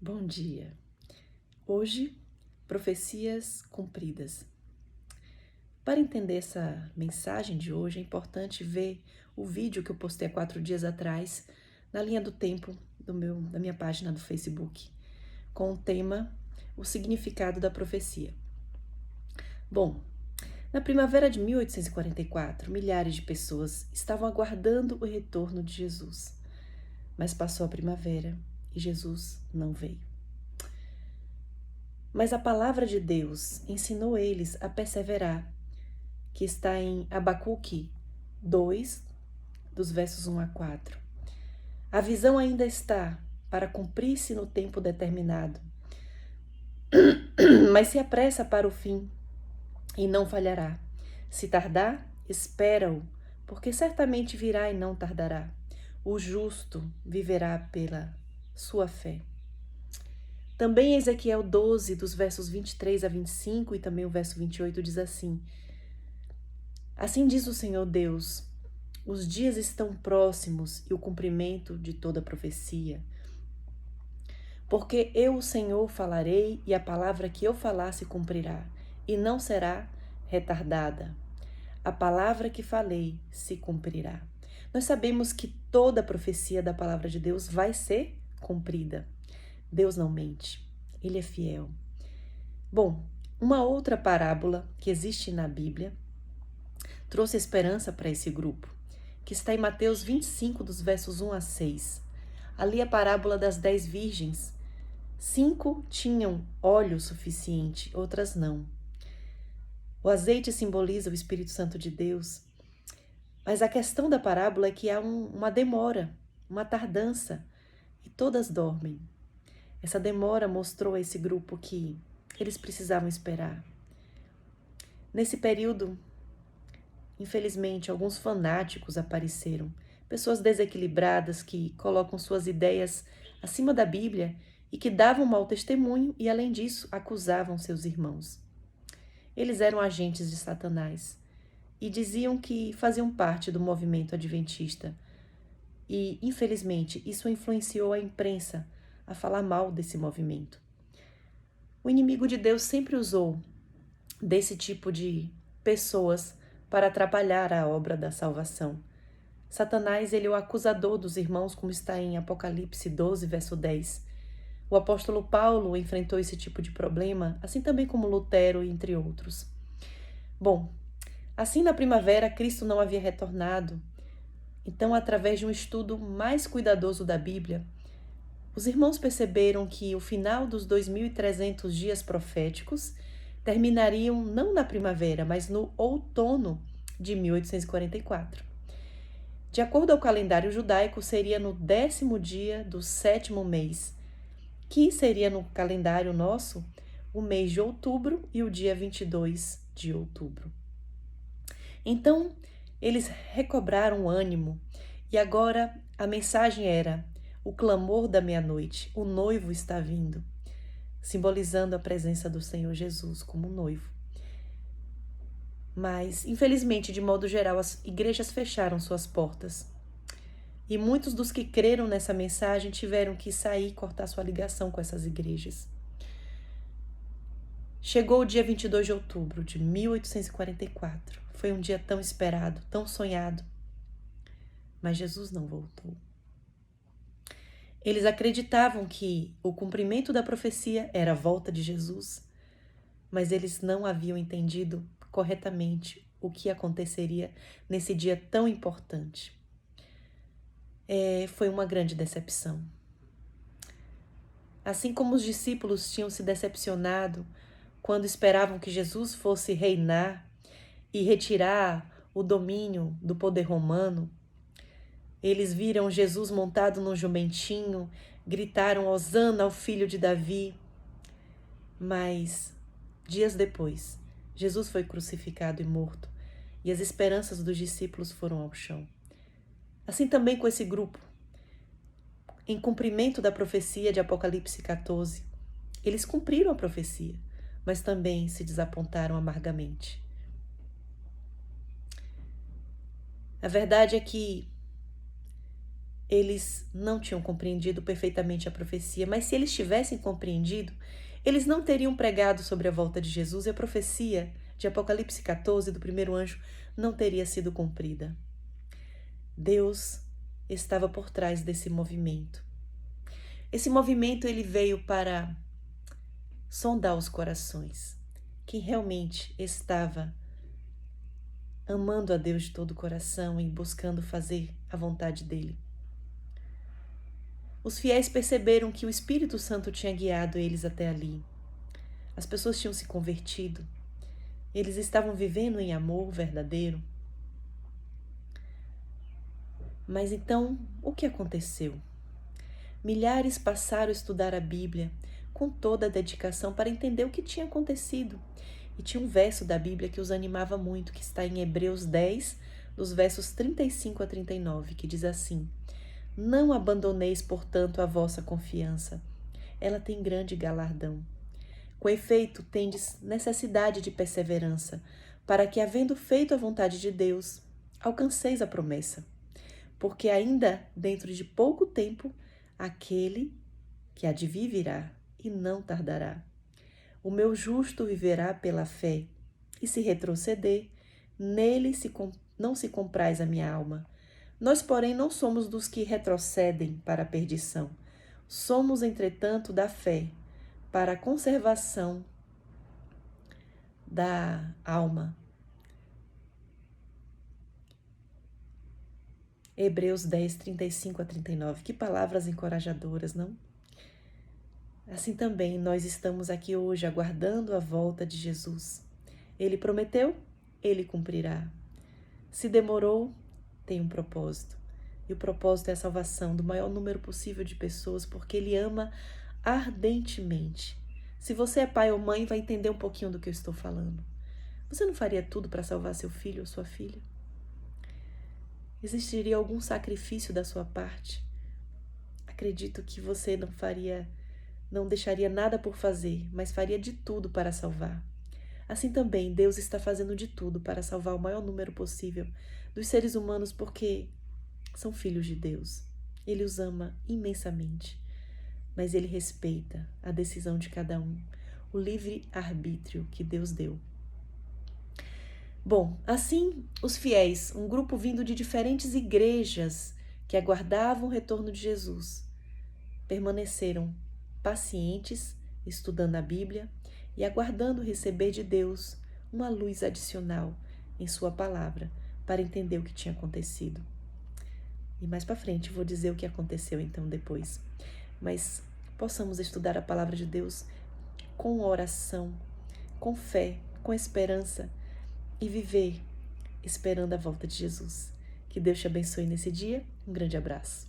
Bom dia. Hoje, profecias cumpridas. Para entender essa mensagem de hoje, é importante ver o vídeo que eu postei há 4 dias atrás na linha do tempo da minha página do Facebook, com o tema O Significado da Profecia. Bom, na primavera de 1844, milhares de pessoas estavam aguardando o retorno de Jesus. Mas passou a primavera e Jesus não veio. Mas a palavra de Deus ensinou eles a perseverar, que está em Abacuque 2, dos versos 1 a 4. A visão ainda está para cumprir-se no tempo determinado, mas se apressa para o fim e não falhará. Se tardar, espera-o, porque certamente virá e não tardará. O justo viverá pela sua fé. Também Ezequiel 12, dos versos 23 a 25 e também o verso 28 diz assim: Assim diz o Senhor Deus, os dias estão próximos e o cumprimento de toda profecia. Porque eu, o Senhor, falarei e a palavra que eu falar se cumprirá e não será retardada. A palavra que falei se cumprirá. Nós sabemos que toda profecia da palavra de Deus vai ser cumprida. Deus não mente, Ele é fiel. Bom, uma outra parábola que existe na Bíblia trouxe esperança para esse grupo, que está em Mateus 25, dos versos 1 a 6. Ali a parábola das 10 virgens. 5 tinham óleo suficiente, outras não. O azeite simboliza o Espírito Santo de Deus, mas a questão da parábola é que há uma demora, uma tardança, e todas dormem. Essa demora mostrou a esse grupo que eles precisavam esperar. Nesse período, infelizmente, alguns fanáticos apareceram, pessoas desequilibradas que colocam suas ideias acima da Bíblia e que davam mau testemunho e, além disso, acusavam seus irmãos. Eles eram agentes de Satanás e diziam que faziam parte do movimento adventista. E, infelizmente, isso influenciou a imprensa a falar mal desse movimento. O inimigo de Deus sempre usou desse tipo de pessoas para atrapalhar a obra da salvação. Satanás, ele é o acusador dos irmãos, como está em Apocalipse 12, verso 10. O apóstolo Paulo enfrentou esse tipo de problema, assim também como Lutero, entre outros. Bom, assim na primavera, Cristo não havia retornado. Então, através de um estudo mais cuidadoso da Bíblia, os irmãos perceberam que o final dos 2.300 dias proféticos terminariam não na primavera, mas no outono de 1844. De acordo ao calendário judaico, seria no 10º dia do 7º mês, que seria no calendário nosso o mês de outubro e o dia 22 de outubro. Então, eles recobraram o ânimo e agora a mensagem era: o clamor da meia-noite, o noivo está vindo, simbolizando a presença do Senhor Jesus como noivo. Mas, infelizmente, de modo geral, as igrejas fecharam suas portas. E muitos dos que creram nessa mensagem tiveram que sair e cortar sua ligação com essas igrejas. Chegou o dia 22 de outubro de 1844. Foi um dia tão esperado, tão sonhado. Mas Jesus não voltou. Eles acreditavam que o cumprimento da profecia era a volta de Jesus, mas eles não haviam entendido corretamente o que aconteceria nesse dia tão importante. Foi uma grande decepção. Assim como os discípulos tinham se decepcionado quando esperavam que Jesus fosse reinar e retirar o domínio do poder romano, eles viram Jesus montado num jumentinho, gritaram Hosana ao filho de Davi. Mas, dias depois, Jesus foi crucificado e morto, e as esperanças dos discípulos foram ao chão. Assim também com esse grupo. Em cumprimento da profecia de Apocalipse 14, eles cumpriram a profecia, mas também se desapontaram amargamente. A verdade é que eles não tinham compreendido perfeitamente a profecia, mas se eles tivessem compreendido, eles não teriam pregado sobre a volta de Jesus e a profecia de Apocalipse 14 do primeiro anjo não teria sido cumprida. Deus estava por trás desse movimento. Esse movimento ele veio para sondar os corações. Quem realmente estava amando a Deus de todo o coração e buscando fazer a vontade dele. Os fiéis perceberam que o Espírito Santo tinha guiado eles até ali. As pessoas tinham se convertido. Eles estavam vivendo em amor verdadeiro. Mas então, o que aconteceu? Milhares passaram a estudar a Bíblia com toda a dedicação para entender o que tinha acontecido. E tinha um verso da Bíblia que os animava muito, que está em Hebreus 10, dos versos 35 a 39, que diz assim: Não abandoneis, portanto, a vossa confiança. Ela tem grande galardão. Com efeito, tendes necessidade de perseverança, para que, havendo feito a vontade de Deus, alcanceis a promessa. Porque ainda dentro de pouco tempo, aquele que há de vir virá e não tardará. O meu justo viverá pela fé, e se retroceder, nele não se compraz a minha alma. Nós, porém, não somos dos que retrocedem para a perdição. Somos, entretanto, da fé, para a conservação da alma. Hebreus 10, 35 a 39. Que palavras encorajadoras, não? Assim também nós estamos aqui hoje aguardando a volta de Jesus. Ele prometeu, ele cumprirá. Se demorou, tem um propósito. E o propósito é a salvação do maior número possível de pessoas, porque ele ama ardentemente. Se você é pai ou mãe, vai entender um pouquinho do que eu estou falando. Você não faria tudo para salvar seu filho ou sua filha? Existiria algum sacrifício da sua parte? Acredito que você não deixaria nada por fazer, mas faria de tudo para salvar. Assim também, Deus está fazendo de tudo para salvar o maior número possível dos seres humanos, porque são filhos de Deus. Ele os ama imensamente, mas ele respeita a decisão de cada um, o livre-arbítrio que Deus deu. Bom, assim, os fiéis, um grupo vindo de diferentes igrejas que aguardavam o retorno de Jesus, permaneceram pacientes, estudando a Bíblia e aguardando receber de Deus uma luz adicional em sua palavra para entender o que tinha acontecido. E mais para frente vou dizer o que aconteceu então depois. Mas possamos estudar a palavra de Deus com oração, com fé, com esperança e viver esperando a volta de Jesus. Que Deus te abençoe nesse dia. Um grande abraço.